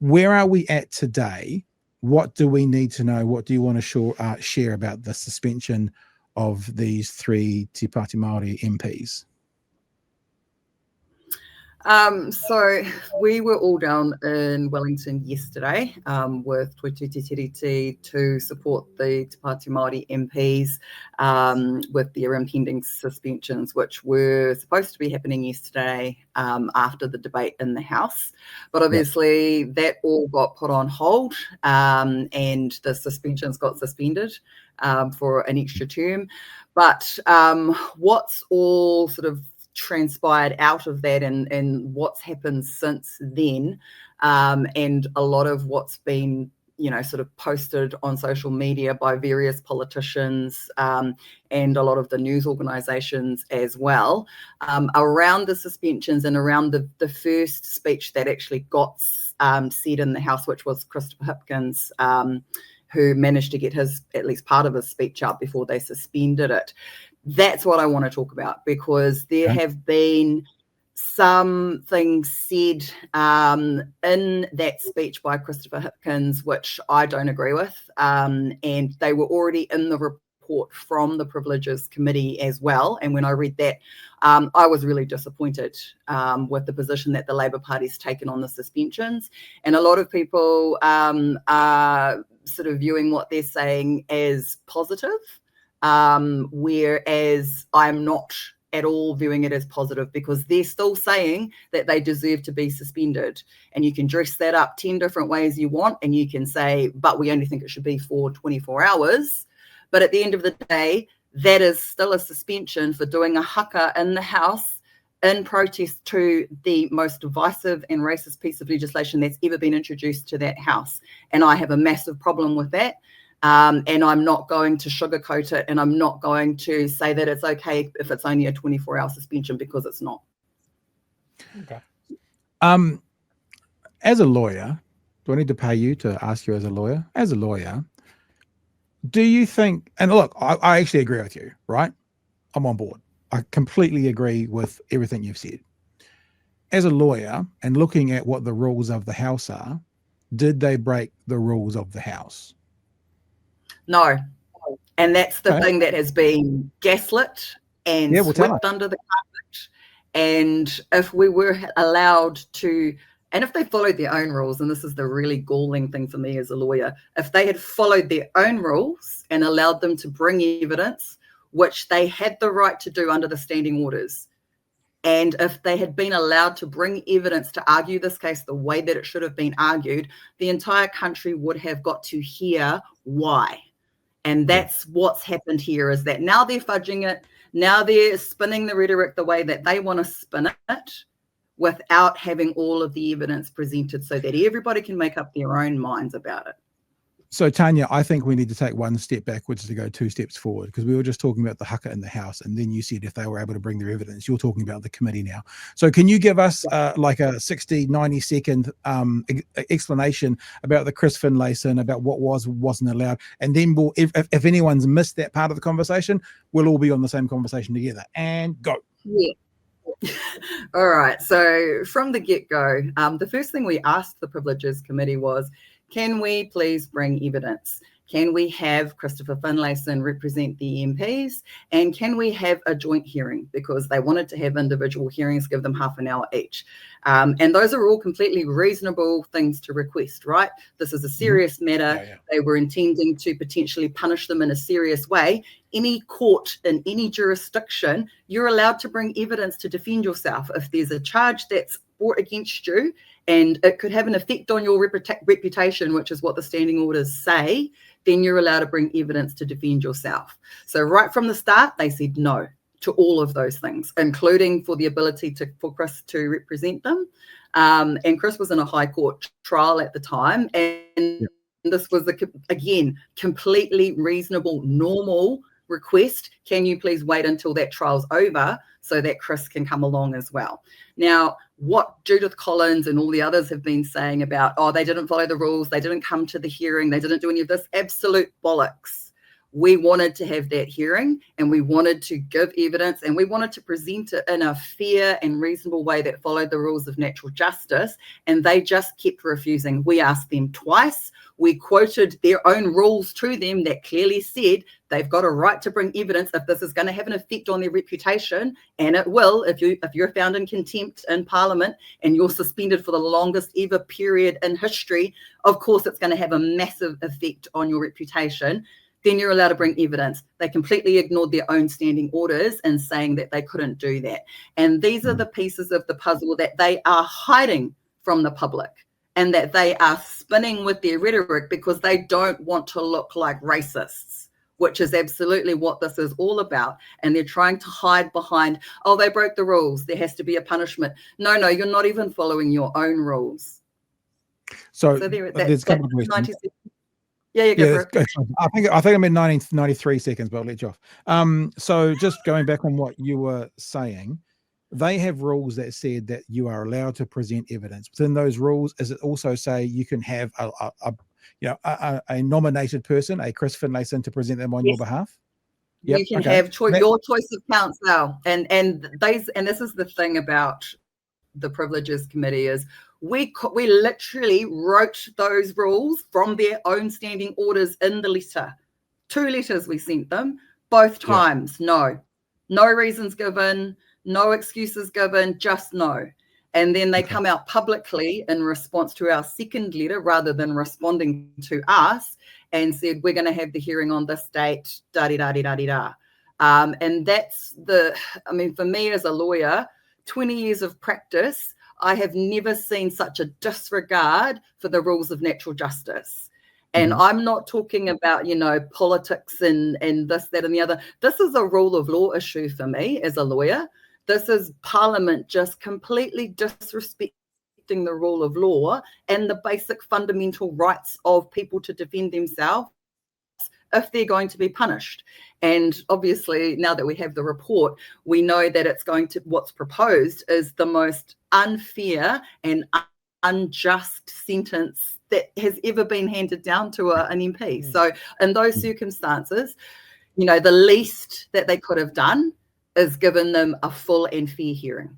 where are we at today? What do we need to know? What do you want to share about the suspension of these 3 Te Pāti Māori MPs? So we were all down in Wellington yesterday with Toitū Te Tiriti to support the Te Pāti Māori MPs with their impending suspensions, which were supposed to be happening yesterday after the debate in the House. But obviously that all got put on hold and the suspensions got suspended for an extra term. But what's all sort of transpired out of that and what's happened since then, and a lot of what's been sort of posted on social media by various politicians and a lot of the news organizations as well, around the suspensions and around the first speech that actually got said in the House, which was Christopher Hipkins, who managed to get at least part of his speech out before they suspended it. That's what I want to talk about, because there have been some things said in that speech by Christopher Hipkins which I don't agree with, and they were already in the report from the Privileges Committee as well. And when I read that, I was really disappointed with the position that the Labour Party's taken on the suspensions. And a lot of people are sort of viewing what they're saying as positive, whereas I'm not at all viewing it as positive, because they're still saying that they deserve to be suspended. And you can dress that up 10 different ways you want, and you can say, but we only think it should be for 24 hours. But at the end of the day, that is still a suspension for doing a haka in the House in protest to the most divisive and racist piece of legislation that's ever been introduced to that House. And I have a massive problem with that. And I'm not going to sugarcoat it, and I'm not going to say that it's okay if it's only a 24-hour suspension, because it's not. Okay. As a lawyer, do I need to pay you to ask you as a lawyer? As a lawyer, do you think, and look, I actually agree with you, right? I'm on board. I completely agree with everything you've said. As a lawyer, and looking at what the rules of the House are, did they break the rules of the House? No. And that's the thing that has been gaslit and swept under the carpet. And if we were allowed to, and if they followed their own rules, and this is the really galling thing for me as a lawyer, if they had followed their own rules and allowed them to bring evidence, which they had the right to do under the standing orders, and if they had been allowed to bring evidence to argue this case the way that it should have been argued, the entire country would have got to hear why. And that's what's happened here, is that now they're fudging it. Now they're spinning the rhetoric the way that they want to spin it, without having all of the evidence presented so that everybody can make up their own minds about it. So, Tania, I think we need to take one step backwards to go 2 steps forward, because we were just talking about the haka in the House, and then you said if they were able to bring their evidence. You're talking about the committee now. So can you give us like a 60, 90-second explanation about the Chris Finlayson, about what wasn't allowed? And then we'll, if anyone's missed that part of the conversation, we'll all be on the same conversation together. And go. Yeah. All right. So from the get-go, the first thing we asked the Privileges Committee was, can we please bring evidence? Can we have Christopher Finlayson represent the MPs? And can we have a joint hearing? Because they wanted to have individual hearings, give them half an hour each. And those are all completely reasonable things to request, right? This is a serious matter. Yeah. They were intending to potentially punish them in a serious way. Any court in any jurisdiction, you're allowed to bring evidence to defend yourself. If there's a charge that's brought against you, and it could have an effect on your reputation, which is what the standing orders say, then you're allowed to bring evidence to defend yourself. So right from the start, they said no to all of those things, including for the ability for Chris to represent them. And Chris was in a high court trial at the time. And this was, again, completely reasonable, normal request. Can you please wait until that trial's over so that Chris can come along as well? Now, what Judith Collins and all the others have been saying about, oh, they didn't follow the rules, they didn't come to the hearing, they didn't do any of this, absolute bollocks. We wanted to have that hearing, and we wanted to give evidence, and we wanted to present it in a fair and reasonable way that followed the rules of natural justice, and they just kept refusing. We asked them twice. We quoted their own rules to them that clearly said they've got a right to bring evidence if this is going to have an effect on their reputation, and it will if you're found in contempt in Parliament and you're suspended for the longest ever period in history. Of course, it's going to have a massive effect on your reputation. Then you're allowed to bring evidence. They completely ignored their own standing orders and saying that they couldn't do that. And these are the pieces of the puzzle that they are hiding from the public, and that they are spinning with their rhetoric because they don't want to look like racists, which is absolutely what this is all about. And they're trying to hide behind, oh, they broke the rules, there has to be a punishment. No, you're not even following your own rules. So there's a couple of questions. Yeah, go for it. I think I'm in 93 seconds, but I'll let you off. So just going back on what you were saying, they have rules that said that you are allowed to present evidence. Within those rules, does it also say you can have a nominated person, a Chris Finlayson, to present them on your behalf? Yep. You can have your choice of counsel, and this is the thing about the Privileges Committee is we literally wrote those rules from their own standing orders in the letter. 2 letters we sent them, both times. No reasons given, no excuses given, just no. And then they come out publicly in response to our second letter rather than responding to us and said, we're going to have the hearing on this date, da-di-da-di-da-di-da. And that's for me as a lawyer, 20 years of practice, I have never seen such a disregard for the rules of natural justice. And I'm not talking about, politics and this, that, and the other. This is a rule of law issue for me as a lawyer. This is Parliament just completely disrespecting the rule of law and the basic fundamental rights of people to defend themselves if they're going to be punished. And obviously, now that we have the report, we know that what's proposed is the most unfair and unjust sentence that has ever been handed down to an MP. So in those circumstances, the least that they could have done is given them a full and fair hearing.